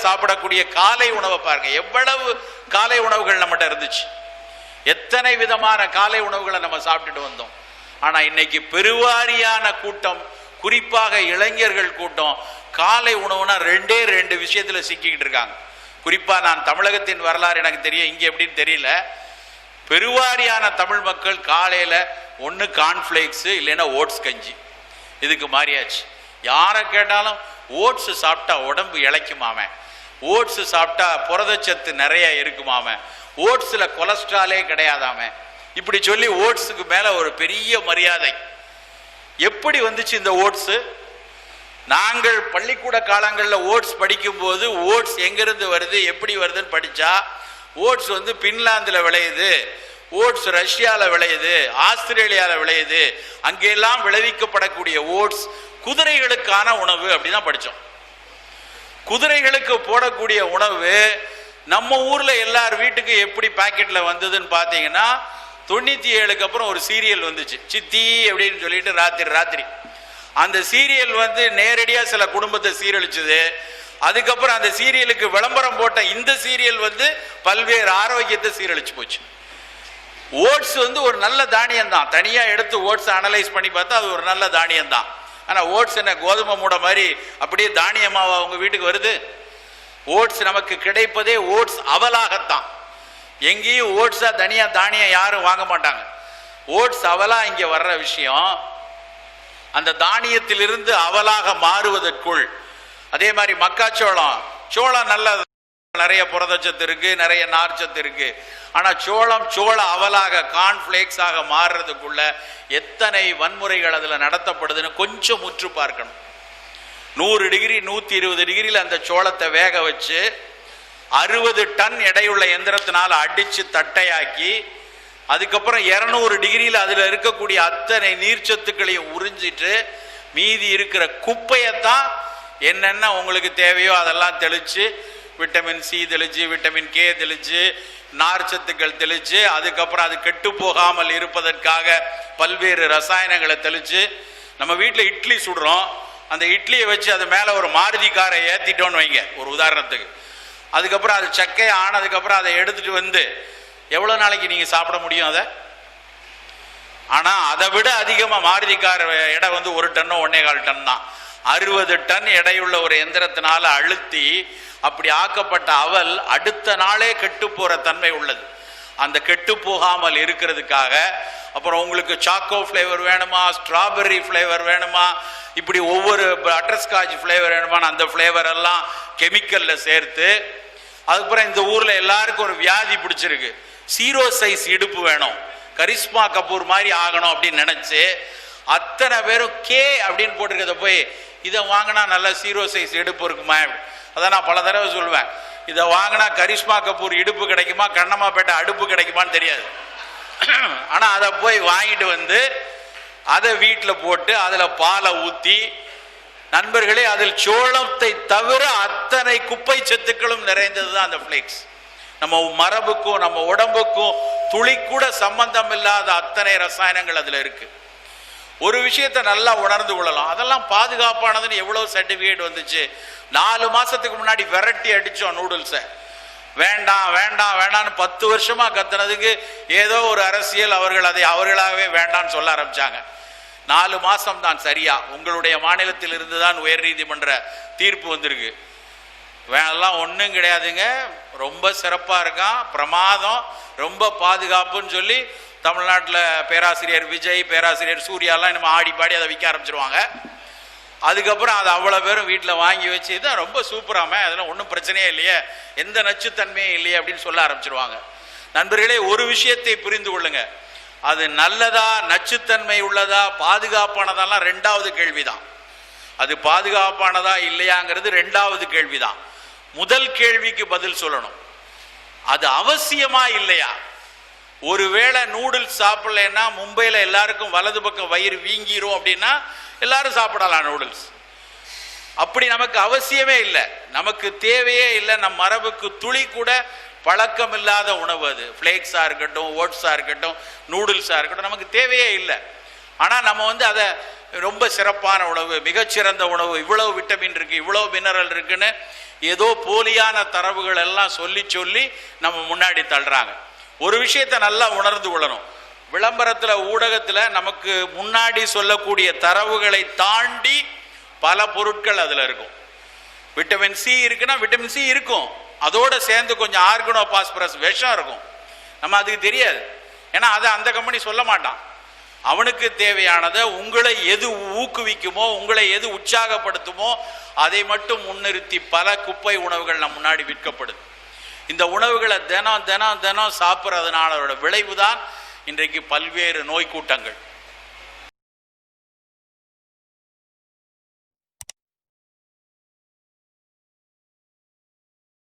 சாப்பிடக்கூடிய காலை உணவை பாருங்க, எவ்வளவு காலை உணவுகள் நம்மகிட்ட இருந்துச்சு, எத்தனை விதமான காலை உணவுகளை நம்ம சாப்பிட்டுட்டு வந்தோம். ஆனா இன்னைக்கு பெருவாரியான கூட்டம், குறிப்பாக இளைஞர்கள் கூட்டம், காலை உணவுனா ரெண்டு விஷயத்துல சிக்கிக்கிட்டு இருக்காங்க. குறிப்பா நான் தமிழகத்தின் வரலாறு எனக்கு தெரியும், இங்க எப்படின்னு தெரியல. பெருவாரியான தமிழ் மக்கள் காலையில ஒன்று கார்ன்ஃபிளேக்ஸ் இல்லைன்னா ஓட்ஸ் கஞ்சி, இதுக்கு மாறியாச்சு. யாரை கேட்டாலும் ஓட்ஸ் சாப்பிட்டா உடம்பு இளைக்குமாம, ஓட்ஸ் சாப்பிட்டா புரதச்சத்து நிறைய இருக்குமாம, ஓட்ஸ்ல கொலஸ்ட்ராலே கிடையாதாம, இப்படி சொல்லி ஓட்ஸுக்கு மேல ஒரு பெரிய மரியாதை. எப்படி வந்துச்சு இந்த ஓட்ஸ்? நாங்கள் பள்ளிக்கூட காலங்களில் ஓட்ஸ் படிக்கும் போது ஓட்ஸ் எங்கிருந்து வருது எப்படி வருதுன்னு படிச்சா, ஓட்ஸ் வந்து பின்லாந்தில் விளையுது, ஓட்ஸ் ரஷ்யாவில் விளையுது, ஆஸ்திரேலியாவில் விளையுது, அங்கெல்லாம் விளைவிக்கப்படக்கூடிய ஓட்ஸ் குதிரைகளுக்கான உணவு அப்படிதான் படித்தோம். குதிரைகளுக்கு போடக்கூடிய உணவு நம்ம ஊர்ல எல்லார் வீட்டுக்கு எப்படி பாக்கெட்ல வந்ததுன்னு பார்த்தீங்கன்னா, 97க்கு அப்புறம் ஒரு சீரியல் வந்துச்சு, சித்தி அப்படின்னு சொல்லிட்டு ராத்திரி அந்த சீரியல் வந்து நேரடியா சில குடும்பத்தை சீரழிச்சுது. அதுக்கப்புறம் அந்த சீரியலுக்கு விளம்பரம் போட்ட இந்த சீரியல் வந்து பல்வேறு ஆரோக்கியத்தை சீரழிச்சு போச்சு. ஓட்ஸ் வந்து ஒரு நல்ல தானியம் தான், தனியா எடுத்து ஓட்ஸ் அனலைஸ் பண்ணி பார்த்தா அது ஒரு நல்ல தானியம் தான். ஆனா ஓட்ஸ் என்ன கோதுமை மூட மாதிரி அப்படியே தானியமாவா உங்க வீட்டுக்கு வருது? ஓட்ஸ் நமக்கு கிடைப்பதே ஓட்ஸ் அவலாகத்தான். எங்கேயும் ஓட்ஸா தனியா தானியம் யாரும் வாங்க மாட்டாங்க. ஓட்ஸ் அவலா இங்க வர்ற விஷயம், அந்த தானியத்திலிருந்து அவலாக மாறுவதற்குள். அதே மாதிரி மக்காச்சோளம், சோளம் நல்ல நிறைய புரதச்சத்து இருக்கு, நிறைய நார்ச்சத்து இருக்கு. ஆனா சோள அவலாக கார்ன்ஃபிளேக்ஸ் ஆக மாறுறதுக்குள்ள எத்தனை வன்முறைகள் அதுல நடத்தப்படுதுன்னு கொஞ்சம் முற்று பார்க்கணும். 100 டிகிரி 120 டிகிரியில் அந்த சோளத்தை வேக வச்சு 60 டன் எடையுள்ள எந்திரத்தினால அடிச்சு தட்டையாக்கி, அதுக்கப்புறம் 200 டிகிரியில் அதுல இருக்கக்கூடிய அத்தனை நீர்ச்சத்துக்களையும் உறிஞ்சிட்டு மீதி இருக்கிற குப்பையத்தான் என்னென்ன உங்களுக்கு தேவையோ அதெல்லாம் தெளிச்சு, விட்டமின் சி தெளிச்சு, விட்டமின் கே தெளிச்சு, நார்ச்சத்துக்கள் தெளிச்சு, அதுக்கப்புறம் அது கெட்டு போகாமல் இருப்பதற்காக பல்வேறு ரசாயனங்களை தெளிச்சு. நம்ம வீட்டில் இட்லி சுடுறோம், அந்த இட்லியை வச்சு அது மேலே ஒரு மாருதி காரை ஏற்றிட்டோன்னு வைங்க ஒரு உதாரணத்துக்கு. அதுக்கப்புறம் அது சக்கையை ஆனதுக்கப்புறம் அதை எடுத்துட்டு வந்து எவ்வளோ நாளைக்கு நீங்கள் சாப்பிட முடியும் அதை? ஆனால் அதை விட அதிகமாக மாருதி கார் எடை வந்து 1 டன்னோ 1.25 டன் தான். 60 டன் எடையுள்ள ஒரு எந்திரத்தினால அழுத்தி அப்படி ஆக்கப்பட்ட அவல் அடுத்த நாளே கெட்டு போற தன்மை உள்ளது. அந்த கெட்டு போகாமல் இருக்கிறதுக்காக அப்புறம் உங்களுக்கு சாக்கோ ஃப்ளேவர் வேணுமா, ஸ்ட்ராபெர்ரி ஃப்ளேவர் வேணுமா, இப்படி ஒவ்வொரு பட்டர்ஸ்காட்ச் ஃப்ளேவர் வேணுமா, அந்த ஃப்ளேவர் எல்லாம் கெமிக்கல்ல சேர்த்து, அதுக்கப்புறம் இந்த ஊர்ல எல்லாருக்கும் ஒரு வியாதி பிடிச்சிருக்கு, 0 சைஸ் இடுப்பு வேணும், கரிஷ்மா கபூர் மாதிரி ஆகணும் அப்படின்னு நினைச்சு அத்தனை பேரும் கே அப்படின்னு போட்டிருக்கத போய் இதை வாங்கினா நல்ல 0 சைஸ் இடுப்பு இருக்குமா? அதான் நான் பல தடவை சொல்லுவேன், இதை வாங்கினா கரிஷ்மா கபூர் இடுப்பு கிடைக்குமா, கண்ணம்மாப்பேட்டை அடுப்பு கிடைக்குமான்னு தெரியாது. ஆனா அதை போய் வாங்கிட்டு வந்து அதை வீட்டில் போட்டு அதில் பாலை ஊற்றி, நண்பர்களே அதில் சோளத்தை தவிர அத்தனை குப்பை சத்துக்களும் நிறைந்தது தான் அந்த ஃப்ளேக்ஸ். நம்ம மரபுக்கும் நம்ம உடம்புக்கும் துளி கூட சம்பந்தம் இல்லாத அத்தனை ரசாயனங்கள் அதில் இருக்கு. ஒரு விஷயத்தை நல்லா உணர்ந்து கொள்ளலாம், அதெல்லாம் பாதுகாப்பானதுன்னு எவ்வளவு சர்டிபிகேட் வந்துச்சு. 4 மாசத்துக்கு முன்னாடி விரட்டி அடிச்சோம் நூடுல்ஸை, வேண்டாம் வேண்டாம் வேண்டான்னு 10 வருஷமா கத்துனதுக்கு ஏதோ ஒரு அரசியல் அவர்கள் அதை அவர்களாகவே வேண்டான்னு சொல்ல ஆரம்பிச்சாங்க. 4 மாசம் தான் சரியா. உங்களுடைய மாநிலத்தில் இருந்துதான் உயர் நீதிமன்ற தீர்ப்பு வந்திருக்கு. வேணெல்லாம் ஒன்றும் கிடையாதுங்க, ரொம்ப சிறப்பாக இருக்கான், பிரமாதம், ரொம்ப பாதுகாப்புன்னு சொல்லி தமிழ்நாட்டில் பேராசிரியர் விஜய், பேராசிரியர் சூர்யாலாம் நம்ம ஆடி பாடி அதை விற்க ஆரம்பிச்சிருவாங்க. அதுக்கப்புறம் அது அவ்வளோ பேரும் வீட்டில் வாங்கி வச்சு இதான் ரொம்ப சூப்பராமே, அதெல்லாம் ஒன்றும் பிரச்சனையே இல்லையே, எந்த நச்சுத்தன்மையும் இல்லையே அப்படின்னு சொல்ல ஆரம்பிச்சிருவாங்க. நண்பர்களே, ஒரு விஷயத்தை புரிந்து கொள்ளுங்க, அது நல்லதா, நச்சுத்தன்மை உள்ளதா, பாதுகாப்பானதெல்லாம் 2வது கேள்விதான். அது பாதுகாப்பானதா இல்லையாங்கிறது 2வது கேள்விதான். முதல் கேள்விக்கு பதில் சொல்லணும், அது அவசியமா இல்லையா? ஒருவேளை நூடுல்ஸ் சாப்பிடலன்னா மும்பையில் எல்லாருக்கும் வலது பக்கம் வயிறு வீங்கிரும் அப்படின்னா எல்லாரும் சாப்பிடலாம் நூடுல்ஸ். அப்படி நமக்கு அவசியமே இல்லை, நமக்கு தேவையே இல்லை, நம் மரபுக்கு துளி கூட பழக்கம் இல்லாத உணவு அது. ஃப்ளேக்ஸாக இருக்கட்டும், ஓட்ஸாக இருக்கட்டும், நூடுல்ஸாக இருக்கட்டும், நமக்கு தேவையே இல்லை. ஆனால் நம்ம வந்து அதை ரொம்ப சிறப்பான உணவு, மிகச்சிறந்த உணவு, இவ்வளவு விட்டமின் இருக்கு, இவ்வளவு மினரல் இருக்குன்னு ஏதோ போலியான தரவுகள் எல்லாம் சொல்லி சொல்லி நம்ம முன்னாடி தள்ளுறாங்க. ஒரு விஷயத்தை நல்லா உணர்ந்து கொள்ளணும். விளம்பரத்தில், ஊடகத்தில் நமக்கு முன்னாடி சொல்லக்கூடிய தரவுகளை தாண்டி பல பொருட்கள் அதில் இருக்கும். விட்டமின் சி இருக்குன்னா விட்டமின் சி இருக்கும், அதோட சேர்ந்து கொஞ்சம் ஆர்கனோ பாஸ்பரஸ் விஷம் இருக்கும். நம்ம அதுக்கு தெரியாது, ஏன்னா அதை அந்த கம்பெனி சொல்ல மாட்டான். அவனுக்கு தேவையானதை, உங்களை எது ஊக்குவிக்குமோ, உங்களை எது உற்சாகப்படுத்துமோ அதை மட்டும் முன்னிறுத்தி பல குப்பை உணவுகள் நம்ம முன்னாடி விற்கப்படுது. இந்த உணவுகளை தினம் தினம் தினம் சாப்பிட்றதுனால விளைவுதான் இன்றைக்கு பல்வேறு நோய் கூட்டங்கள்.